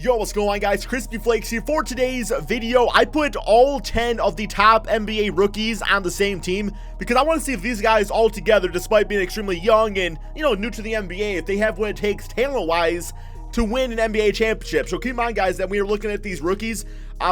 Yo, what's going on, guys? KrispyFlakes here. For today's video, I put all 10 of the top NBA rookies on the same team because I want to see if these guys all together, despite being extremely young and, new to the NBA, if they have what it takes talent-wise to win an NBA championship. So keep in mind, guys, that we are looking at these rookies.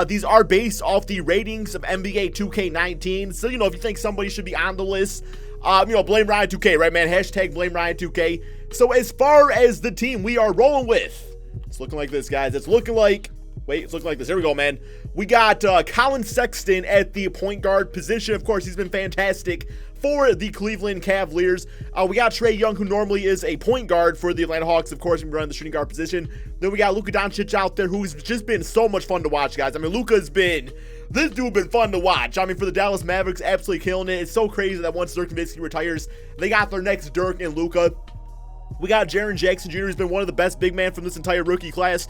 These are based off the ratings of NBA 2K19. So, if you think somebody should be on the list, blame Ryan 2K, right, man? Hashtag blame Ryan 2K. So as far as the team we are rolling with, it's looking like this, guys. It's looking like this. Here we go, man. We got Colin Sexton at the point guard position. Of course, he's been fantastic for the Cleveland Cavaliers. We got Trae Young, who normally is a point guard for the Atlanta Hawks. Of course, we run the shooting guard position. Then we got Luka Doncic out there, who's just been so much fun to watch, guys. I mean, this dude been fun to watch. I mean, for the Dallas Mavericks, absolutely killing it. It's so crazy that once Dirk Nowitzki retires, they got their next Dirk and Luka. We got Jaren Jackson Jr., who's been one of the best big men from this entire rookie class,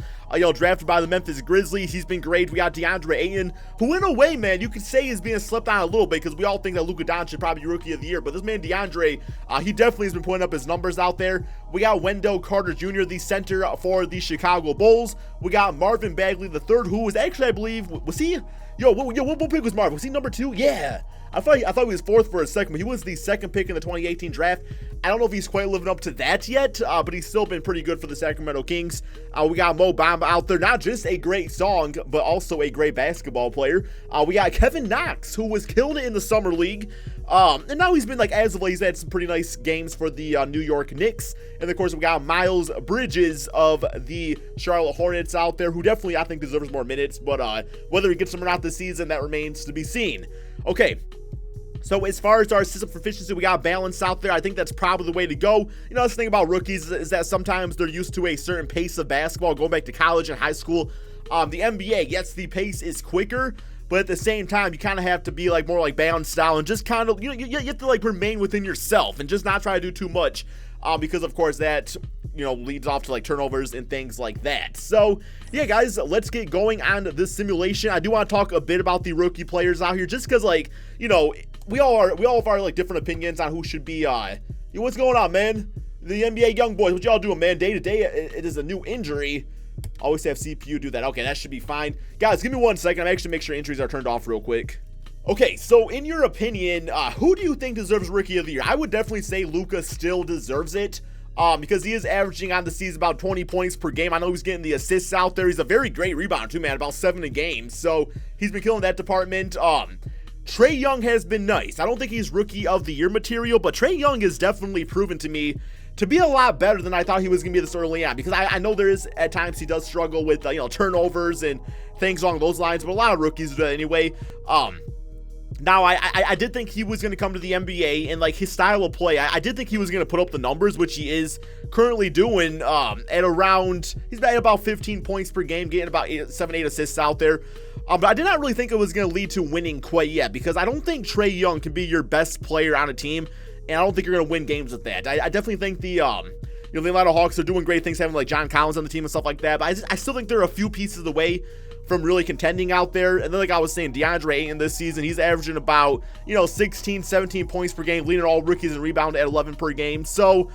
drafted by the Memphis Grizzlies. He's been great. We got DeAndre Ayton, who in a way, man, you could say is being slept on a little bit because we all think that Luka Doncic should probably be Rookie of the Year, but this man DeAndre, he definitely has been putting up his numbers out there. We got Wendell Carter Jr., the center for the Chicago Bulls. We got Marvin Bagley III, who was actually, I believe, was he? What pick was Marvin? Was he number 2? Yeah. I thought he was 4th for a second, but he was the 2nd pick in the 2018 draft. I don't know if he's quite living up to that yet, but he's still been pretty good for the Sacramento Kings. We got Mo Bamba out there, not just a great song, but also a great basketball player. We got Kevin Knox, who was killing it in the Summer League. And now he's been, as of late, he's had some pretty nice games for the New York Knicks. And, of course, we got Miles Bridges of the Charlotte Hornets out there, who definitely, I think, deserves more minutes. But whether he gets them or not this season, that remains to be seen. Okay. So as far as our system proficiency, we got balance out there. I think that's probably the way to go. That's the thing about rookies is that sometimes they're used to a certain pace of basketball, going back to college and high school. The NBA, yes, the pace is quicker, but at the same time, you kind of have to be more balanced style and just kind of, you have to remain within yourself and just not try to do too much because, of course, that leads off to turnovers and things like that. So yeah, guys, let's get going on this simulation. I do want to talk a bit about the rookie players out here just because we all have our different opinions on who should be what's going on, man? The NBA young boys, what y'all doing, man? Day to day, it is a new injury. Always have CPU do that. Okay, that should be fine. Guys, give me 1 second. I'm actually make sure injuries are turned off real quick. Okay, so in your opinion, who do you think deserves Rookie of the Year? I would definitely say Luka still deserves it. Because he is averaging on the season about 20 points per game. I know he's getting the assists out there. He's a very great rebounder too, man, about 7 a game. So he's been killing that department. Trae Young has been nice. I don't think he's Rookie of the Year material, but Trae Young has definitely proven to me to be a lot better than I thought he was going to be this early on. Because I know there is, at times, he does struggle with, turnovers and things along those lines. But a lot of rookies do that anyway. Now, I did think he was going to come to the NBA and, his style of play, I did think he was going to put up the numbers, which he is currently doing at around, he's at about 15 points per game, getting about 7-8 assists out there. But I did not really think it was going to lead to winning quite yet because I don't think Trae Young can be your best player on a team, and I don't think you're going to win games with that. I definitely think the Atlanta Hawks are doing great things, having, John Collins on the team and stuff like that, but I still think they're a few pieces away from really contending out there. And then I was saying, DeAndre Ayton this season, he's averaging about, 16, 17 points per game, leading all rookies in rebound at 11 per game. So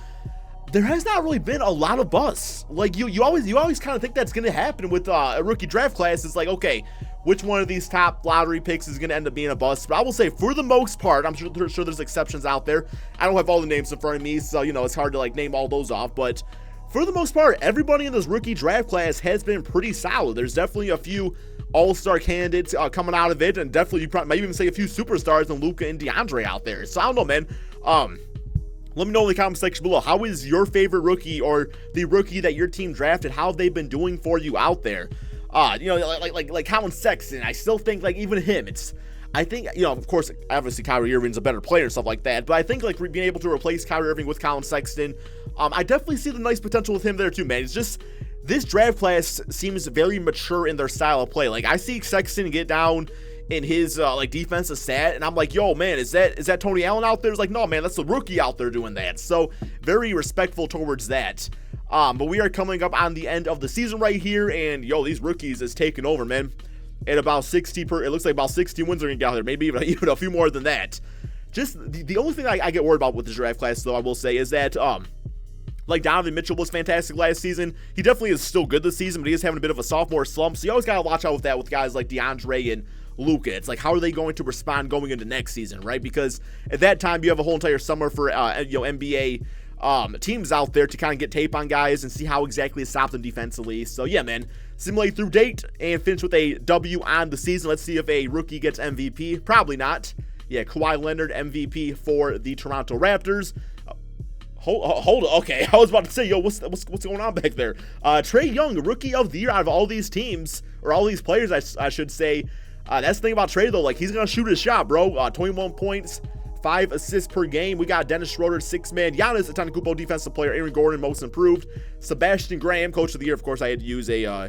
there has not really been a lot of buzz. You always kind of think that's going to happen with a rookie draft class. It's okay, which one of these top lottery picks is going to end up being a bust? But I will say, for the most part, I'm sure there's exceptions out there. I don't have all the names in front of me, so, it's hard to, name all those off. But for the most part, everybody in this rookie draft class has been pretty solid. There's definitely a few all-star candidates coming out of it, and definitely you might even say a few superstars in Luka and DeAndre out there. So I don't know, man. Let me know in the comment section below. How is your favorite rookie or the rookie that your team drafted? How have they been doing for you out there? Like Colin Sexton. I still think even him. I think, of course, obviously Kyrie Irving's a better player and stuff like that, but I think being able to replace Kyrie Irving with Colin Sexton, I definitely see the nice potential with him there too, man. It's just, this draft class seems very mature in their style of play. I see Sexton get down in his defensive stat, and I'm yo, man, is that Tony Allen out there? It's no, man, that's the rookie out there doing that. So very respectful towards that. But we are coming up on the end of the season right here, and these rookies is taking over, man. At about 60 it looks like about 60 wins are gonna get out there, maybe even a few more than that. Just the only thing I get worried about with the draft class, though, I will say, is that Like, Donovan Mitchell was fantastic last season. He definitely is still good this season, but he is having a bit of a sophomore slump. So you always got to watch out with that with guys like DeAndre and Luka. It's like, how are they going to respond going into next season, right? Because at that time, you have a whole entire summer for, NBA teams out there to kind of get tape on guys and see how exactly to stop them defensively. So, yeah, man, simulate through date and finish with a W on the season. Let's see if a rookie gets MVP. Probably not. Yeah, Kawhi Leonard, MVP for the Toronto Raptors. Hold on. Okay, I was about to say, yo, what's going on back there? Trae Young, rookie of the year out of all these teams, or all these players, I should say. That's the thing about Trae, though. Like, he's going to shoot his shot, bro. 21 points, 5 assists per game. We got Dennis Schroeder, 6-man. Giannis Antetokounmpo, defensive player. Aaron Gordon, most improved. Sebastian Graham, coach of the year. Of course, I had to use a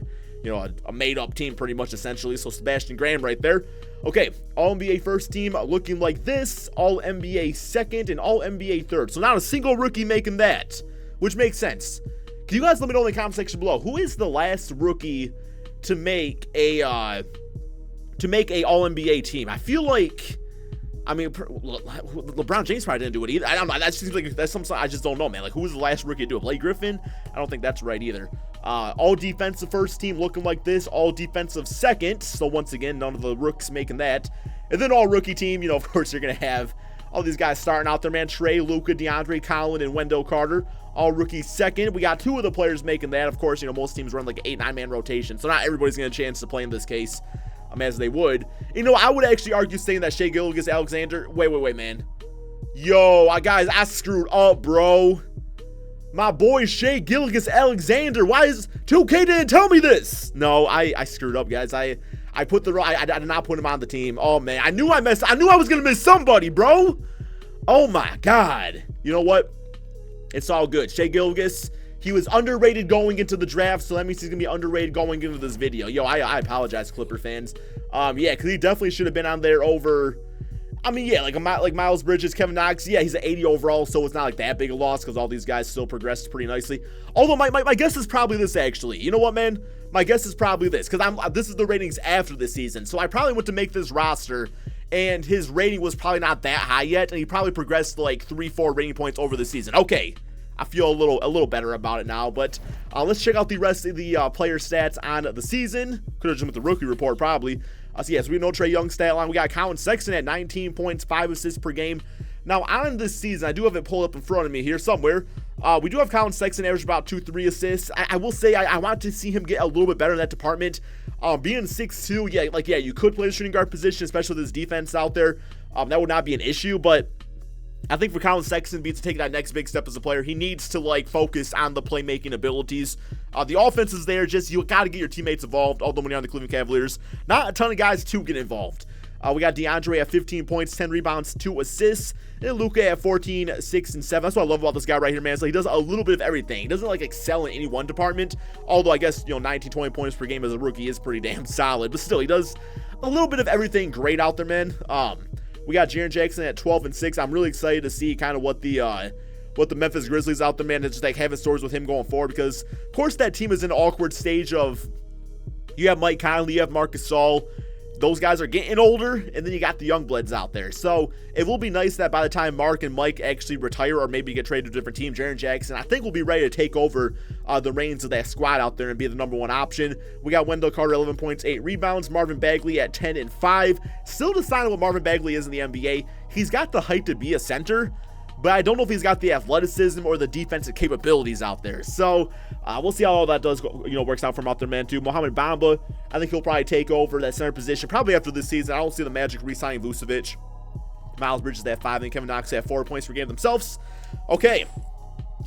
made-up team pretty much, essentially. So, Sebastian Graham right there. Okay, All-NBA first team looking like this. All-NBA second and All-NBA third. So, not a single rookie making that, which makes sense. Can you guys let me know in the comment section below, who is the last rookie to make a All-NBA team? I feel like, I mean, LeBron James probably didn't do it either. I don't know. That seems like that's something I just don't know, man. Like, who was the last rookie to do it? Blake Griffin? I don't think that's right either. All defensive first team looking like this. All defensive second. So once again, none of the rooks making that. And then all rookie team, of course, you're going to have all these guys starting out there, man. Trae, Luka, DeAndre, Collin, and Wendell Carter. All rookie second. We got 2 of the players making that. Of course, most teams run like an 8-9 man rotation. So not everybody's going to get a chance to play in this case. As they would. I would actually argue saying that Shai Gilgeous-Alexander. Wait, man. Yo, guys, I screwed up, bro. My boy Shai Gilgeous-Alexander. Why is 2K didn't tell me this? No, I screwed up, guys. I put the wrong. I did not put him on the team. Oh man, I knew I was gonna miss somebody, bro. Oh my god. You know what? It's all good. Shai Gilgeous. He was underrated going into the draft, so that means he's going to be underrated going into this video. Yo, I apologize, Clipper fans. Yeah, because he definitely should have been on there over, like Miles Bridges, Kevin Knox. Yeah, he's an 80 overall, so it's not like that big a loss because all these guys still progressed pretty nicely. Although my guess is probably this, actually. You know what, man? My guess is probably this, because this is the ratings after this season. So I probably went to make this roster, and his rating was probably not that high yet, and he probably progressed to like 3-4 rating points over the season. Okay. I feel a little better about it now, but let's check out the rest of the player stats on the season. Could have just with the rookie report probably. So we know Trae Young's stat line. We got Collin Sexton at 19 points, 5 assists per game. Now on this season, I do have it pulled up in front of me here somewhere. We do have Collin Sexton average about 2-3 assists. I will say I want to see him get a little bit better in that department. Being 6'2", yeah, you could play the shooting guard position, especially with his defense out there. That would not be an issue, but I think for Collin Sexton to take that next big step as a player, he needs to focus on the playmaking abilities. The offense is there, just you got to get your teammates involved. Although when you're on the Cleveland Cavaliers, not a ton of guys to get involved. We got DeAndre at 15 points, 10 rebounds, 2 assists, and Luka at 14, 6, and 7. That's what I love about this guy right here, man. So he does a little bit of everything. He doesn't excel in any one department. Although I guess 19, 20 points per game as a rookie is pretty damn solid. But still, he does a little bit of everything great out there, man. We got Jaren Jackson at 12 and 6. I'm really excited to see kind of what the Memphis Grizzlies out there, man, it's just having stories with him going forward, because of course that team is in an awkward stage of, you have Mike Conley, you have Marcus Gasol. Those guys are getting older, and then you got the young bloods out there. So it will be nice that by the time Mark and Mike actually retire or maybe get traded to a different team, Jaren Jackson, I think, will be ready to take over the reins of that squad out there and be the number 1 option. We got Wendell Carter, 11 points, 8 rebounds. Marvin Bagley at 10 and 5. Still deciding what Marvin Bagley is in the NBA. He's got the height to be a center, but I don't know if he's got the athleticism or the defensive capabilities out there. So we'll see how all that does, works out for him out there, man, too. Mohamed Bamba, I think he'll probably take over that center position probably after this season. I don't see the Magic re-signing Vucevic. Miles Bridges at 5, and Kevin Knox at 4 points per game themselves. Okay,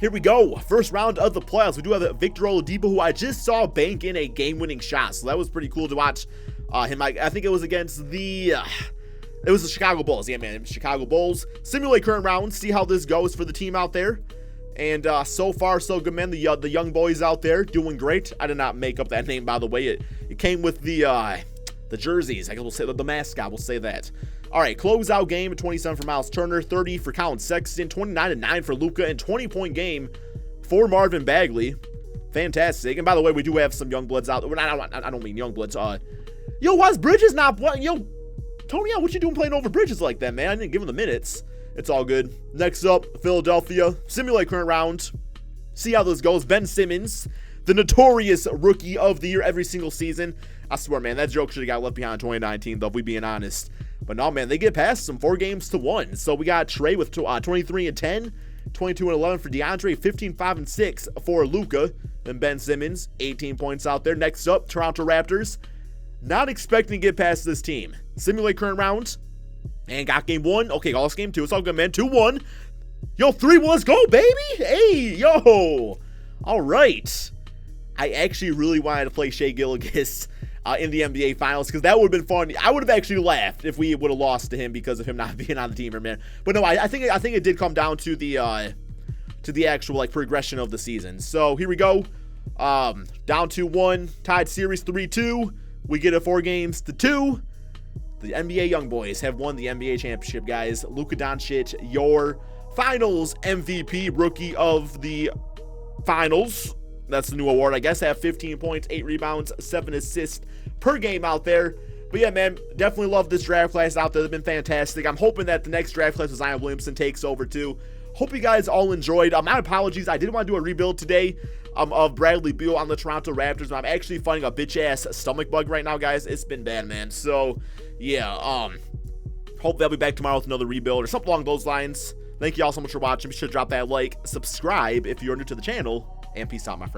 here we go. First round of the playoffs. We do have Victor Oladipo, who I just saw bank in a game-winning shot. So that was pretty cool to watch him. I think it was against the... It was the Chicago Bulls. Yeah, man, Chicago Bulls. Simulate current rounds. See how this goes for the team out there. And so far, so good, man. The young boys out there doing great. I did not make up that name, by the way. It came with the jerseys. I guess we'll say the mascot. We'll say that. All right, closeout game. 27 for Miles Turner. 30 for Collin Sexton. 29 and 9 for Luka. And 20-point game for Marvin Bagley. Fantastic. And by the way, we do have some young bloods out there. I don't mean young bloods. Yo, why's Bridges not playing? Yo, Tony, what you doing playing over Bridges like that, man? I didn't give him the minutes. It's all good. Next up, Philadelphia. Simulate current round. See how this goes. Ben Simmons, the notorious rookie of the year every single season. I swear, man, that joke should have got left behind in 2019, though, if we being honest. But no, man, they get past them 4 games to 1. So we got Trey with 23 and 10, 22 and 11 for DeAndre, 15, 5 and 6 for Luka. Then Ben Simmons, 18 points out there. Next up, Toronto Raptors. Not expecting to get past this team. Simulate current rounds. And got game 1. Okay, lost game 2. It's all good, man. 2-1. Yo, 3-1. Let's go, baby. Hey, yo. All right. I actually really wanted to play Shai Gilgeous in the NBA Finals, because that would have been fun. I would have actually laughed if we would have lost to him because of him not being on the team, man. But no, I think it did come down to the actual like progression of the season. So here we go. Down 2-1, tied series 3-2. We get a 4 games to 2. The NBA Young Boys have won the NBA championship, guys. Luka Doncic, your Finals MVP, rookie of the Finals. That's the new award, I guess. Have 15 points, 8 rebounds, 7 assists per game out there. But yeah, man, definitely love this draft class out there. They've been fantastic. I'm hoping that the next draft class with Zion Williamson takes over too. Hope you guys all enjoyed. My apologies. I did want to do a rebuild today of Bradley Beal on the Toronto Raptors, but I'm actually fighting a bitch-ass stomach bug right now, guys. It's been bad, man. So, yeah, hope they'll be back tomorrow with another rebuild or something along those lines. Thank you all so much for watching. Be sure to drop that like, subscribe if you're new to the channel, and peace out, my friends.